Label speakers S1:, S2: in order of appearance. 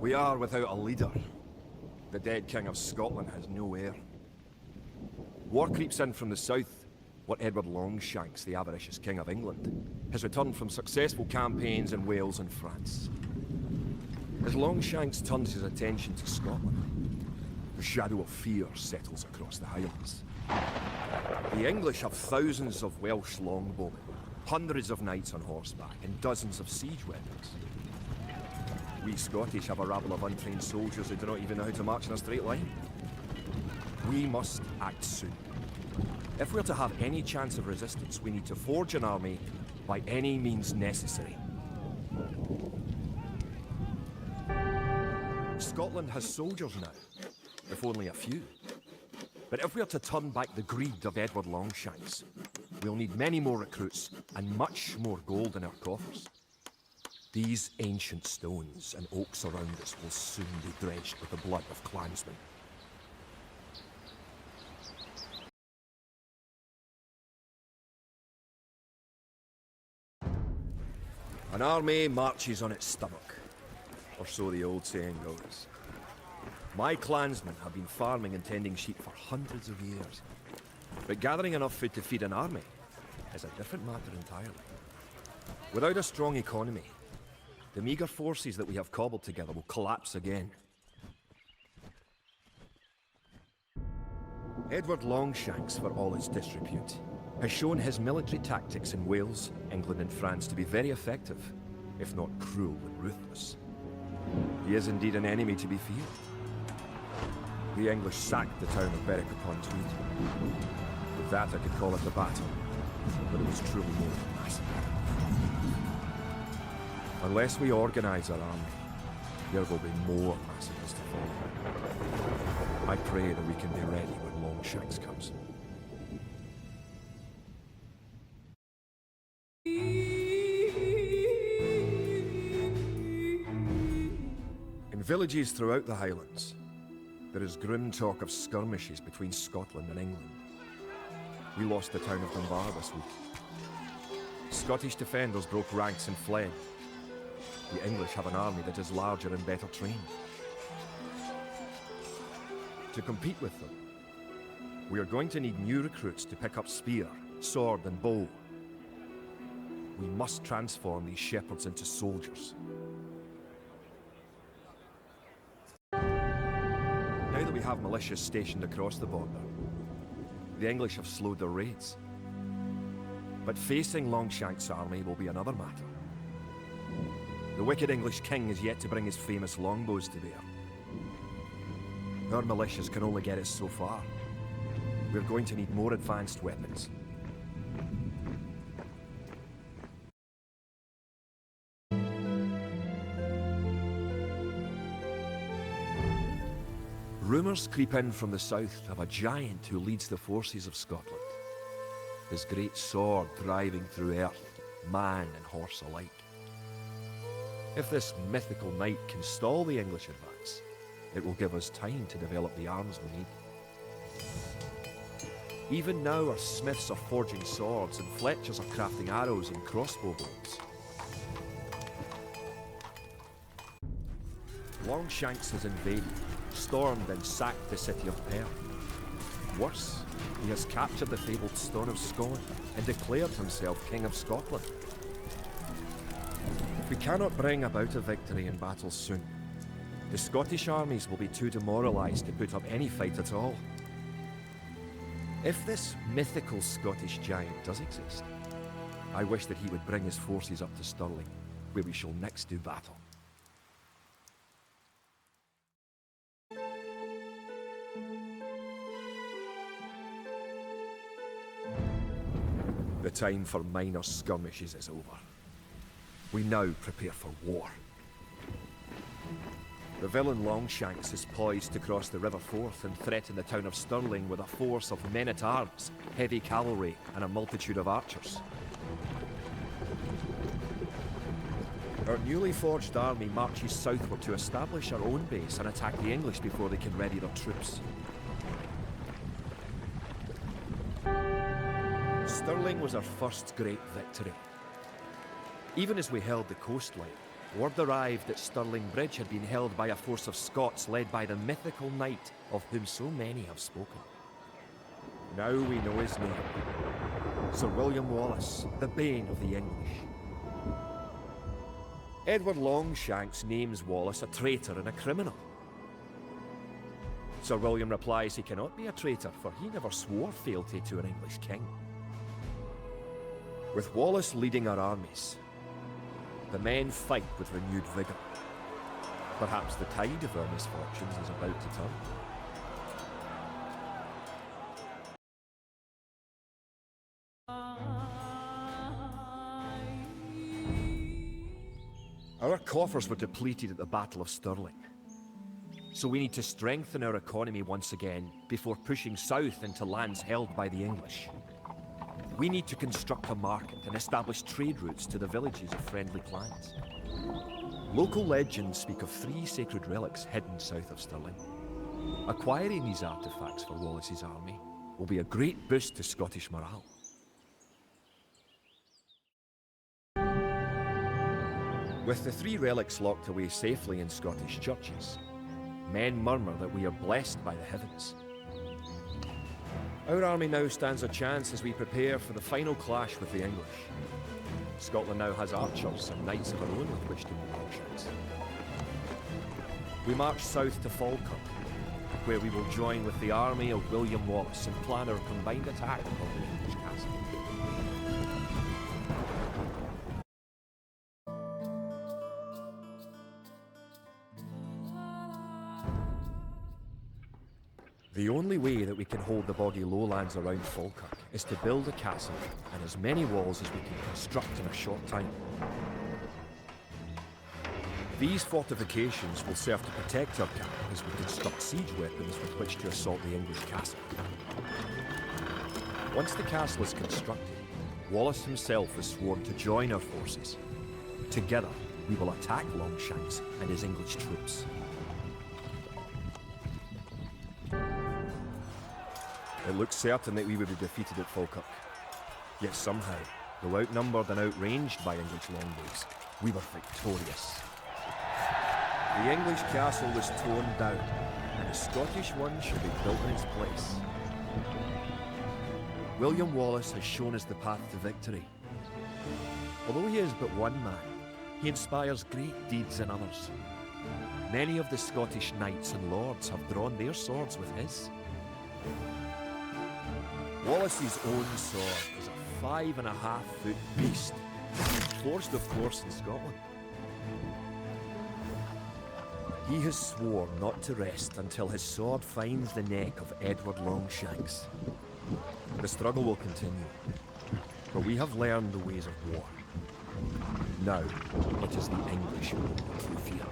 S1: We are without a leader. The dead King of Scotland has no heir. War creeps in from the south. What Edward Longshanks, the avaricious King of England, has returned from successful campaigns in Wales and France. As Longshanks turns his attention to Scotland, a shadow of fear settles across the Highlands. The English have thousands of Welsh longbowmen, hundreds of knights on horseback, and dozens of siege weapons. We Scottish have a rabble of untrained soldiers who do not even know how to march in a straight line. We must act soon. If we're to have any chance of resistance, we need to forge an army by any means necessary. Scotland has soldiers now, if only a few. But if we are to turn back the greed of Edward Longshanks, we'll need many more recruits and much more gold in our coffers. These ancient stones and oaks around us will soon be drenched with the blood of clansmen. An army marches on its stomach, or so the old saying goes. My clansmen have been farming and tending sheep for hundreds of years, but gathering enough food to feed an army is a different matter entirely. Without a strong economy, the meagre forces that we have cobbled together will collapse again. Edward Longshanks, for all his disrepute, has shown his military tactics in Wales, England and France to be very effective, if not cruel and ruthless. He is indeed an enemy to be feared. The English sacked the town of Berwick-upon-Tweed. With that I could call it a battle, but it was truly more than massacre. Unless we organize our army, there will be more massacres to follow. I pray that we can be ready when Longshanks comes. In villages throughout the Highlands, there is grim talk of skirmishes between Scotland and England. We lost the town of Dunbar this week. Scottish defenders broke ranks and fled. The English have an army that is larger and better trained. To compete with them, we are going to need new recruits to pick up spear, sword and bow. We must transform these shepherds into soldiers. Now that we have militias stationed across the border, the English have slowed their raids. But facing Longshanks' army will be another matter. The wicked English king is yet to bring his famous longbows to bear. Our militias can only get us so far. We're going to need more advanced weapons. Rumours creep in from the south of a giant who leads the forces of Scotland. His great sword driving through earth, man and horse alike. If this mythical knight can stall the English advance, it will give us time to develop the arms we need. Even now our smiths are forging swords and fletchers are crafting arrows and crossbow bolts. Longshanks has invaded, stormed and sacked the city of Perth. Worse, he has captured the fabled Stone of Scone and declared himself King of Scotland. If we cannot bring about a victory in battle soon, the Scottish armies will be too demoralised to put up any fight at all. If this mythical Scottish giant does exist, I wish that he would bring his forces up to Stirling, where we shall next do battle. The time for minor skirmishes is over. We now prepare for war. The villain Longshanks is poised to cross the River Forth and threaten the town of Stirling with a force of men-at-arms, heavy cavalry, and a multitude of archers. Our newly forged army marches southward to establish our own base and attack the English before they can ready their troops. Stirling was our first great victory. Even as we held the coastline, Word arrived that Stirling Bridge had been held by a force of Scots led by the mythical knight of whom so many have spoken. Now we know his name. Sir William Wallace, the bane of the English. Edward Longshanks names Wallace a traitor and a criminal. Sir William replies he cannot be a traitor, for he never swore fealty to an English king. With Wallace leading our armies, the men fight with renewed vigour. Perhaps the tide of our misfortunes is about to turn. Our coffers were depleted at the Battle of Stirling. So we need to strengthen our economy once again before pushing south into lands held by the English. We need to construct a market and establish trade routes to the villages of friendly clans. Local legends speak of 3 sacred relics hidden south of Stirling. Acquiring these artifacts for Wallace's army will be a great boost to Scottish morale. With the 3 relics locked away safely in Scottish churches, men murmur that we are blessed by the heavens. Our army now stands a chance as we prepare for the final clash with the English. Scotland now has archers and knights of our own with which to move Longshanks. We march south to Falkirk, where we will join with the army of William Wallace and plan our combined attack upon the English castle. The only way that we can hold the boggy lowlands around Falkirk is to build a castle and as many walls as we can construct in a short time. These fortifications will serve to protect our camp as we construct siege weapons with which to assault the English castle. Once the castle is constructed, Wallace himself has sworn to join our forces. Together, we will attack Longshanks and his English troops. It looked certain that we would be defeated at Falkirk. Yet somehow, though outnumbered and outranged by English longbows, we were victorious. The English castle was torn down, and a Scottish one should be built in its place. William Wallace has shown us the path to victory. Although he is but one man, he inspires great deeds in others. Many of the Scottish knights and lords have drawn their swords with his. Wallace's own sword is a 5.5-foot beast, forged of course in Scotland. He has sworn not to rest until his sword finds the neck of Edward Longshanks. The struggle will continue, but we have learned the ways of war. Now, it is the English who fear.